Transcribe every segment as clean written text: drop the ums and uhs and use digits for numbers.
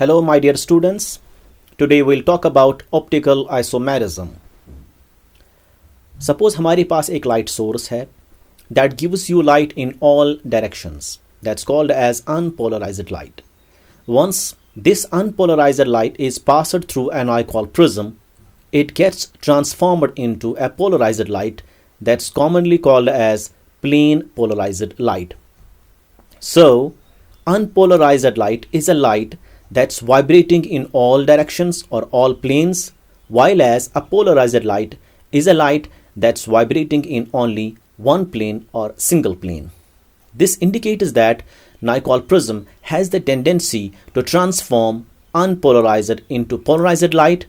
Hello my dear students, today we'll talk about optical isomerism. Suppose हमारे पास एक light source है that gives you light in all directions. That's called as unpolarized light. Once this unpolarized light is passed through an eye called prism, it gets transformed into a polarized light that's commonly called as plane polarized light. So, unpolarized light is a light that's vibrating in all directions or all planes, while as a polarized light is a light that's vibrating in only one plane or single plane. This indicates that Nicol prism has the tendency to transform unpolarized into polarized light,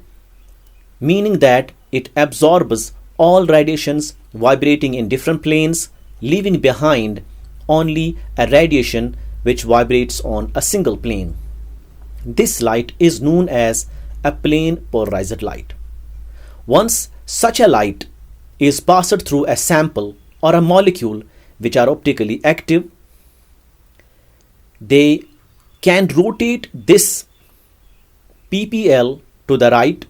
meaning that it absorbs all radiations vibrating in different planes, leaving behind only a radiation which vibrates on a single plane. This light is known as a plane polarized light. Once such a light is passed through a sample or a molecule which are optically active, they can rotate this PPL to the right,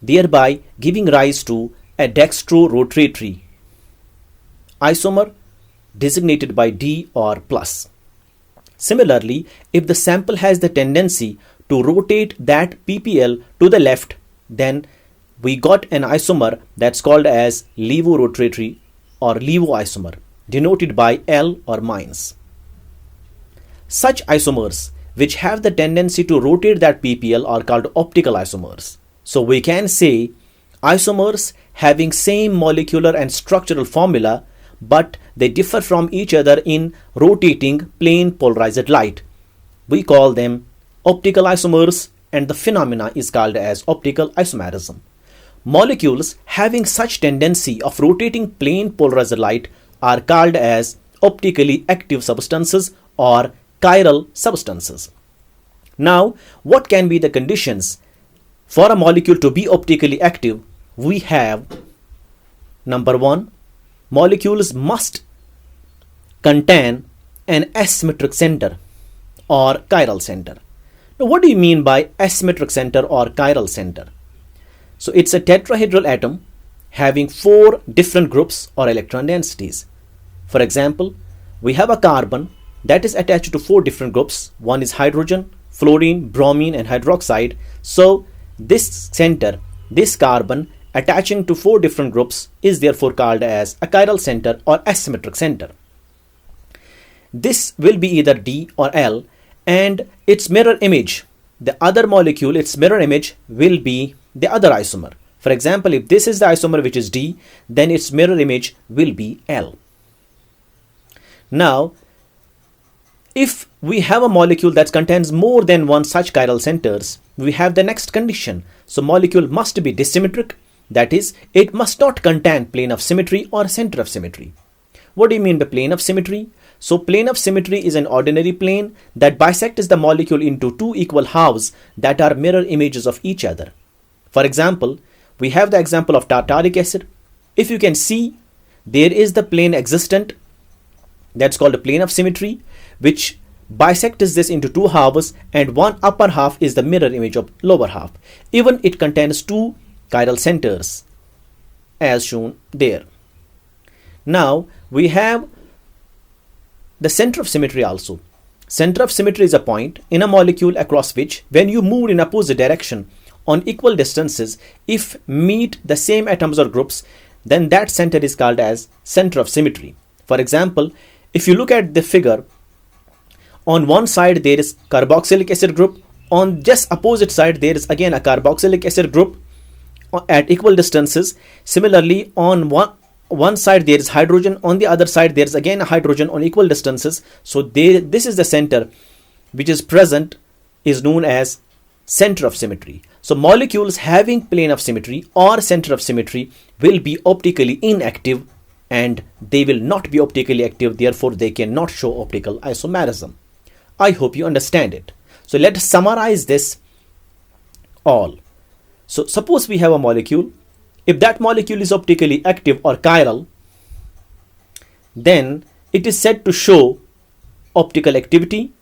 thereby giving rise to a dextro-rotatory isomer designated by D or plus. Similarly, if the sample has the tendency to rotate that PPL to the left, then we got an isomer that's called as levorotatory or levoisomer, denoted by L or minus. Such isomers which have the tendency to rotate that PPL are called optical isomers. So we can say isomers having same molecular and structural formula, but they differ from each other in rotating plane polarized light. We call them optical isomers, and the phenomena is called as optical isomerism. Molecules having such tendency of rotating plane polarized light are called as optically active substances or chiral substances. Now, what can be the conditions for a molecule to be optically active? We have number one, molecules must contain an asymmetric center or chiral center. Now, what do you mean by asymmetric center or chiral center? So, it's a tetrahedral atom having 4 different groups or electron densities. For example, we have a carbon that is attached to 4 different groups. One is hydrogen, fluorine, bromine, and hydroxide. So, this center, this carbon attaching to 4 different groups is therefore called as a chiral center or asymmetric center. This will be either D or L, and its mirror image, the other molecule, its mirror image will be the other isomer. For example, if this is the isomer which is D, then its mirror image will be L. Now, if we have a molecule that contains more than one such chiral centers, we have the next condition. So, molecule must be dissymmetric. That is, it must not contain plane of symmetry or center of symmetry. What do you mean by plane of symmetry? So, plane of symmetry is an ordinary plane that bisects the molecule into 2 equal halves that are mirror images of each other. For example, we have the example of tartaric acid. If you can see, there is the plane existent, that's called a plane of symmetry, which bisects this into 2 halves, and one upper half is the mirror image of lower half. Even it contains 2 chiral centers as shown there. Now we have the center of symmetry also. Center of symmetry is a point in a molecule across which, when you move in opposite direction on equal distances, if meet the same atoms or groups, then that center is called as center of symmetry. For example, if you look at the figure, on one side there is carboxylic acid group, on just opposite side there is again a carboxylic acid group at equal distances. Similarly, on one side there is hydrogen, on the other side there is again a hydrogen on equal distances. So this is the center which is present, is known as center of symmetry. So molecules having plane of symmetry or center of symmetry will be optically inactive, and they will not be optically active, therefore they cannot show optical isomerism. I hope you understand it. So let us summarize this all. So suppose we have a molecule. If that molecule is optically active or chiral, then it is said to show optical activity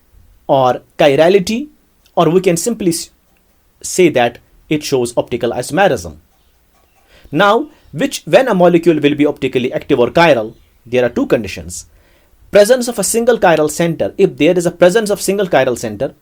or chirality or we can simply say that it shows optical isomerism. Now, when a molecule will be optically active or chiral, there are two conditions. Presence of a single chiral center. If there is a presence of single chiral center,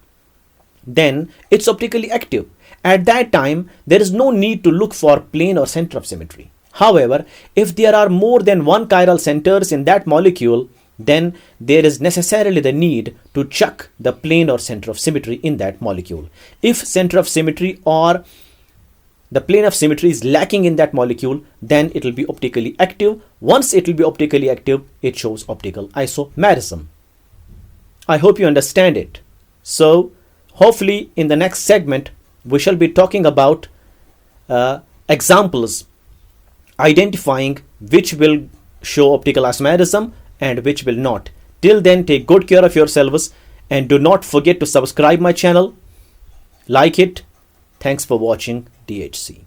then it's optically active. At that time, there is no need to look for plane or center of symmetry. However, if there are more than one chiral centers in that molecule, then there is necessarily the need to check the plane or center of symmetry in that molecule. If center of symmetry or the plane of symmetry is lacking in that molecule, then it will be optically active. Once it will be optically active, it shows optical isomerism. I hope you understand it. So, hopefully in the next segment, we shall be talking about examples identifying which will show optical isomerism and which will not. Till then, take good care of yourselves and do not forget to subscribe my channel, like it. Thanks for watching DHC.